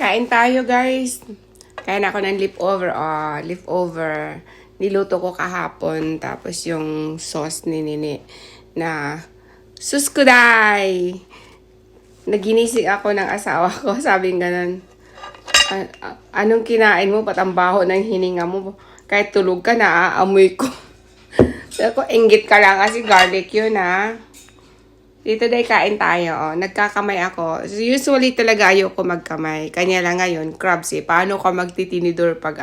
Kain tayo, guys. Kain ako ng leftover. Leftover. Niluto ko kahapon. Tapos yung sauce ni Nini na suskuday. Naginising ako ng asawa ko. Sabi ganun. Anong kinain mo? Patambaho ng hininga mo. Kahit tulog ka na, aamoy ko. Sabi ko, inggit ka lang kasi garlic yun, ha. Dito day kain tayo, oh. Nagkakamay ako. So, usually talaga ayoko magkamay. Kanya lang ngayon, crabs eh. Paano ka magtitinidor pag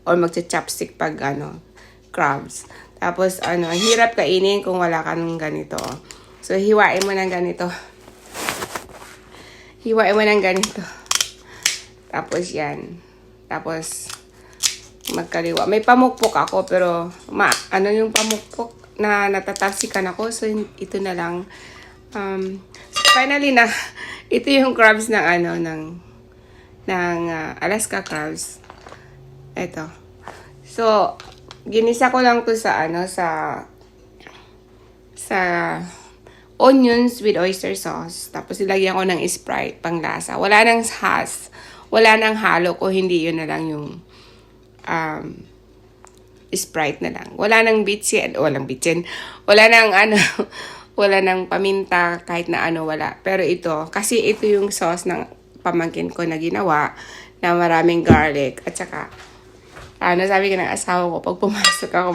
or magcha-chopstick pag crabs. Tapos ang hirap kainin kung wala ka ng ganito. So, hiwain mo ng ganito. Hiwain mo ng ganito. Tapos yan. Tapos, magkaliwa. May pamukpok ako, pero yung pamukpok na natatapsikan ako. So, ito na lang. Finally na, ito yung crabs ng Alaska crabs. Ito. So, ginisa ko lang to sa onions with oyster sauce. Tapos, ilagyan ko ng Sprite, panglasa. Wala nang has. Wala nang halo ko, hindi yun na lang yung Sprite na lang. Wala nang bitsin. Walang bitsin. Wala nang wala nang paminta, kahit na wala. Pero ito, kasi ito yung sauce ng pamangkin ko na ginawa na maraming garlic. At saka, sabi ko ng asawa ko, pag pumasok ako,